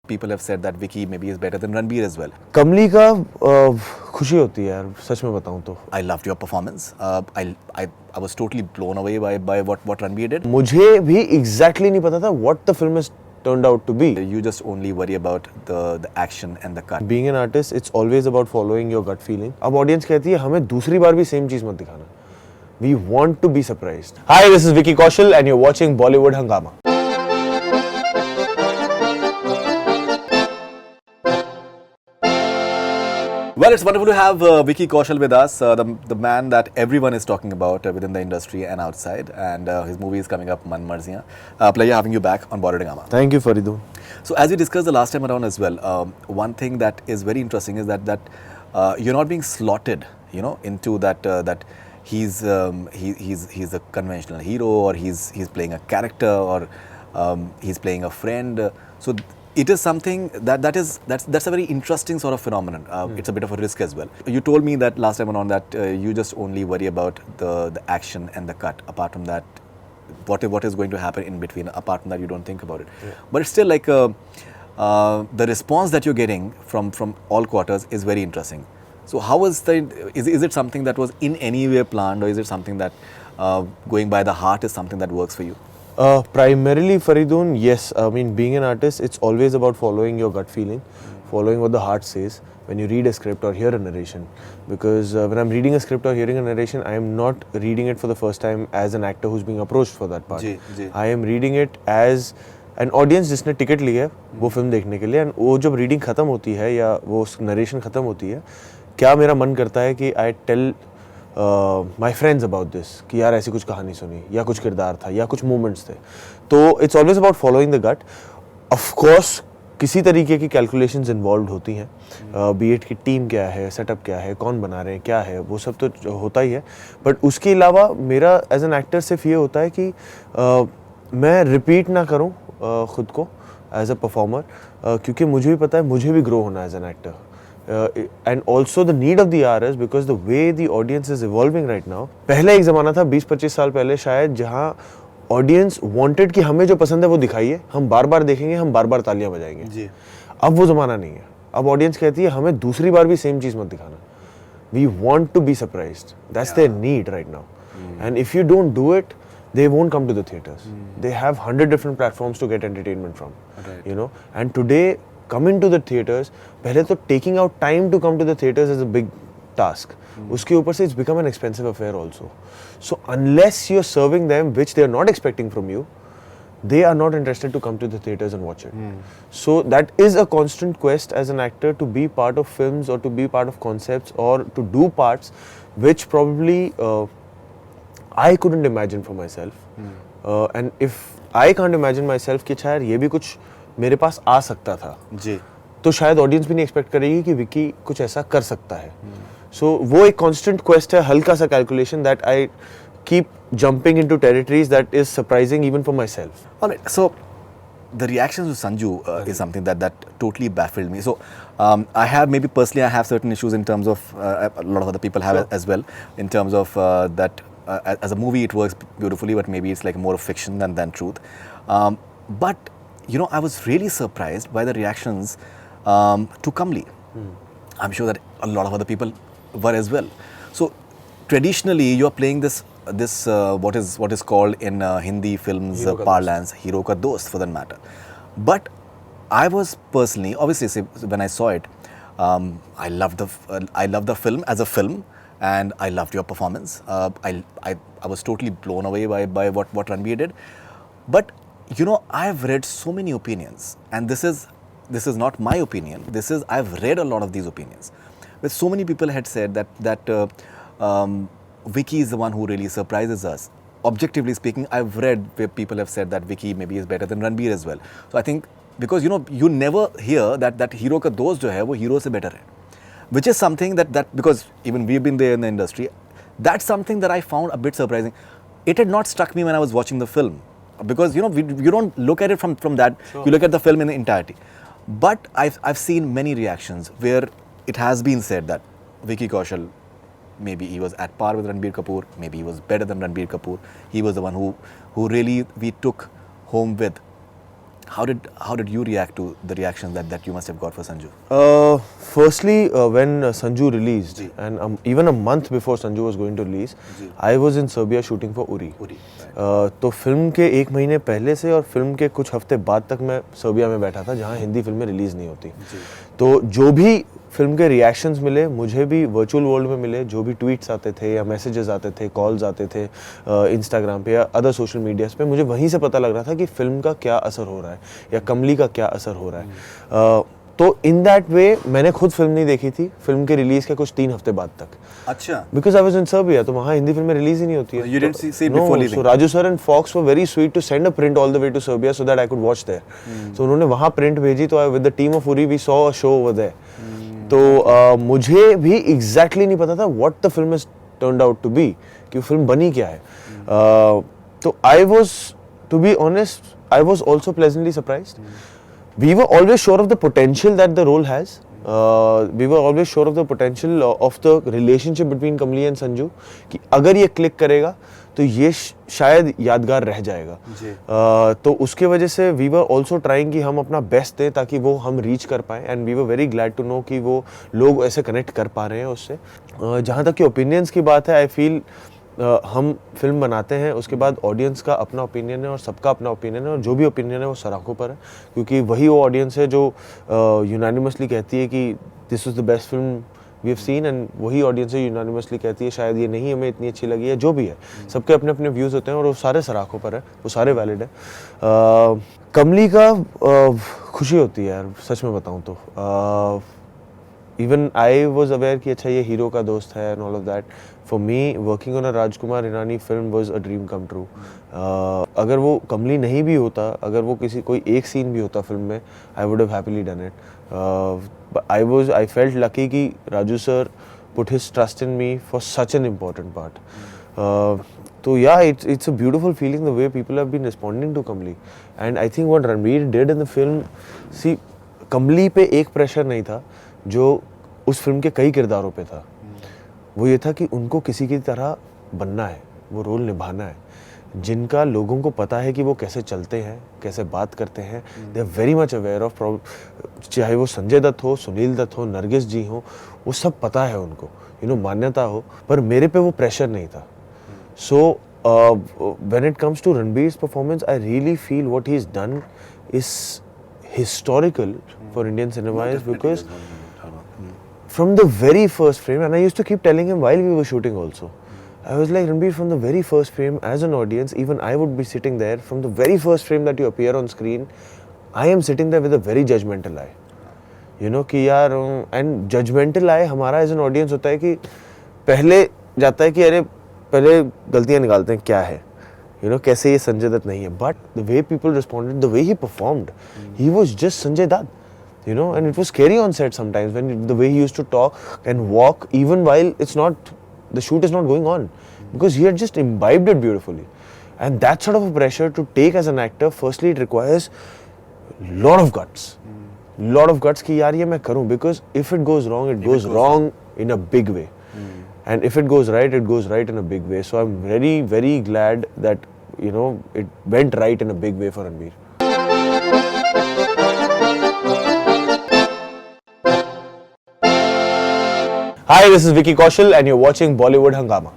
people have said that Vicky maybe is better than Ranbir as well. कमली का खुशी होती है यार, सच में बताऊं तो. I loved your performance. I was totally blown away by what Ranbir did. मुझे भी exactly नहीं पता था what the film has turned out to be. You just only worry about the action and the cut. Being an artist, it's always about following your gut feeling. अब audience कहती है हमें दूसरी बार भी same चीज मत दिखाना. We want to be surprised. Hi, this is Vicky Kaushal and you're watching Bollywood Hungama. Well, it's wonderful to have Vicky Kaushal with us, the man that everyone is talking about within the industry and outside. And his movie is coming up, Manmarziyaan. Pleasure having you back on Bollywood Hungama. Thank you, Faridoon. So, as we discussed the last time around as well, one thing that is very interesting is that you're not being slotted, into that he's a conventional hero, or he's playing a character, or he's playing a friend. So it is something that's a very interesting sort of phenomenon. It's a bit of a risk as well. You told me that last time around that you just only worry about the action and the cut. Apart from that, what is going to happen in between, apart from that, you don't think about it. Yeah. But it's still like the response that you're getting from all quarters is very interesting. So how is it something that was in any way planned, or is it something that going by the heart is something that works for you? Primarily, Faridoon, yes. I mean, being an artist, it's always about following your gut feeling, following what the heart says when you read a script or hear a narration. Because when I'm reading a script or hearing a narration, I am not reading it for the first time as an actor who's being approached for that part. I am reading it as an audience जिसने ticket ली है वो film देखने के लिए, and वो जब reading खत्म होती है या वो नरेशन खत्म होती है, क्या मेरा मन करता है कि I tell my friends about this कि यार ऐसी कुछ कहानी सुनी, या कुछ किरदार था, या कुछ मूवमेंट्स थे. तो it's always about following the gut. Of course किसी तरीके की कैलकुलेशंस इन्वॉल्व होती हैं, बी एट की टीम क्या है, सेटअप क्या है, कौन बना रहे हैं, क्या है, वो सब तो होता ही है. बट उसके अलावा मेरा एज एन एक्टर सिर्फ ये होता है कि मैं रिपीट ना करूँ खुद को एज अ परफॉर्मर, क्योंकि मुझे भी पता है मुझे भी ग्रो होना as an actor. And also the need of the hour is because the way the audience is evolving right now. पहले एक ज़माना था 20-25 साल पहले शायद, जहाँ audience wanted कि हमें जो पसंद है वो दिखाइए, हम बार बार देखेंगे, हम बार बार तालियां बजाएंगे जी. अब वो ज़माना नहीं है. अब audience कहती है हमें दूसरी बार भी same चीज़ मत दिखाना. We want to be surprised. That's their need right now. And if you don't do it, they won't come to the theaters. They have 100 different platforms to get entertainment from. Right. And today coming to the theaters, पहले तो taking out time to come to the theaters is a big task. उसके ऊपर से it's become an expensive affair also. So unless you're serving them, which they are not expecting from you, they are not interested to come to the theaters and watch it. So that is a constant quest as an actor to be part of films, or to be part of concepts, or to do parts which probably I couldn't imagine for myself. And if I can't imagine myself कि शायद ये भी कुछ मेरे पास आ सकता था जी, तो शायद ऑडियंस भी नहीं एक्सपेक्ट करेगी कि विकी कुछ ऐसा कर सकता है. सो वो एक कांस्टेंट क्वेस्ट है, हल्का सा calculation that I keep jumping into territories that is surprising even for my self. Alright, so the reactions to Sanju is something that totally baffled me. So I have, maybe personally I have certain issues in terms of a lot of other people have as well, in terms of that as a movie it works beautifully, but maybe it's like more of fiction than truth. But I was really surprised by the reactions to Kamli. I'm sure that a lot of other people were as well. So traditionally you're playing this what is called in Hindi films parlance hero ka dost, for that matter. But I was personally, obviously when I saw it, I loved the film as a film, and I loved your performance. I was totally blown away by what Ranbir did. But I've read so many opinions, and this is not my opinion. I've read a lot of these opinions, where so many people had said that Vicky is the one who really surprises us. Objectively speaking, I've read where people have said that Vicky maybe is better than Ranbir as well. So I think because you never hear that hero ka dost jo hai wo hero se better hai, which is something that because even we've been there in the industry, that's something that I found a bit surprising. It had not struck me when I was watching the film. Because you don't look at it from that. Sure. You look at the film in the entirety. But I've seen many reactions where it has been said that Vicky Kaushal, maybe he was at par with Ranbir Kapoor, maybe he was better than Ranbir Kapoor. He was the one who really we took home with. How did you react to the reactions that you must have got for Sanju? Firstly, when Sanju released, and even a month before Sanju was going to release, I was in Serbia shooting for Uri. तो film के एक महीने पहले से और film के कुछ हफ्ते बाद तक मैं सर्बिया में बैठा था, जहाँ हिंदी फिल्में रिलीज़ नहीं होती. तो जो भी फिल्म के रिएक्शंस मिले, मुझे भी वर्चुअल वर्ल्ड में मिले, जो भी ट्वीट्स आते थे या मैसेजेस आते थे, कॉल्स आते थे इंस्टाग्राम पे या अदर सोशल मीडियाज़ पे, मुझे वहीं से पता लग रहा था कि फ़िल्म का क्या असर हो रहा है या कमली का क्या असर हो रहा है. तो इन दैट वे मैंने खुद फिल्म नहीं देखी थी फिल्म के रिलीज़ के कुछ 3 हफ्ते बाद तक. अच्छा. Because I was in Serbia, तो वहाँ हिंदी फिल्में रिलीज़ ही नहीं होती है. You didn't see it before leaving. So Raju sir and Fox were very sweet to send a print all the way to Serbia so that I could watch there. So उन्होंने वहाँ print भेजी, तो with the team of Uri we saw a show over there. तो मुझे भी exactly नहीं पता था what the film is turned out to be, कि फिल्म बनी क्या है. तो I was, to be honest, I was also pleasantly surprised. We were always sure of the potential that the role has. We were always sure of the potential of the relationship between Kamli and Sanju, कि अगर ये click करेगा तो ये शायद यादगार रह जाएगा. तो उसके वजह से we were also trying कि हम अपना बेस्ट दें ताकि वो हम रीच कर पाएँ, and we were very glad to know कि वो लोग ऐसे कनेक्ट कर पा रहे हैं उससे. जहाँ तक कि ओपिनियंस की बात है, आई फील हम फिल्म बनाते हैं, उसके बाद ऑडियंस का अपना ओपिनियन है और सबका अपना ओपिनियन है, और जो भी ओपिनियन है वो सराखों पर है, क्योंकि वही वो ऑडियंस है जो यूनानिमसली कहती है कि this is the best film we have seen, and वही ऑडियंस है यूनानिमसली कहती है शायद ये नहीं हमें इतनी अच्छी लगी है. जो भी है, सबके अपने अपने व्यूज़ होते हैं और वो सारे सराखों पर है, वो सारे वैलिड है. कमली का खुशी होती है यार, सच में बताऊँ तो. इवन आई वॉज अवेयर कि अच्छा ये हीरो का दोस्त है and all of that. For me working on a Rajkumar Irani film was a dream come true. अगर वो कमली नहीं भी होता, अगर वो कोई एक सीन भी होता फिल्म में, I would have happily done it. I felt lucky कि Raju sir put his trust in me for such an important part. तो yeah it's a beautiful feeling the way people have been responding to Kamli. And I think what Ranbir did in the film, see Kamli पे एक pressure नहीं था जो उस film के कई किरदारों पे था. वो ये था कि उनको किसी की तरह बनना है, वो रोल निभाना है, जिनका लोगों को पता है कि वो कैसे चलते हैं, कैसे बात करते हैं. They are very much aware of, चाहे वो संजय दत्त हो, सुनील दत्त हो, नरगिस जी हो, वो सब पता है उनको, मान्यता हो. पर मेरे पे वो प्रेशर नहीं था. So when it comes to Ranbir's performance, I really feel what he is done is historical for Indian cinema, is because from the very first frame, and I used to keep telling him while we were shooting also, I was like, Ranbir, from the very first frame, as an audience, even I would be sitting there, from the very first frame that you appear on screen, I am sitting there with a very judgmental eye. कि यार, and judgmental eye हमारा as an audience होता है कि पहले जाता है कि अरे पहले गलतियाँ निकालते हैं क्या है, कैसे ये संजय दत्त नहीं है. But the way people responded, the way he performed, he was just Sanjay Dutt, and it was scary on set sometimes when the way he used to talk and walk even while the shoot is not going on, because he had just imbibed it beautifully. And that sort of a pressure to take as an actor, firstly it requires lot of guts, कि यार ये मैं करूं, because if it goes wrong, it goes wrong in a big way. And if it goes right, it goes right in a big way. So I'm very, very glad that, it went right in a big way for Ranbir. Hi, this is Vicky Kaushal and you're watching Bollywood Hungama.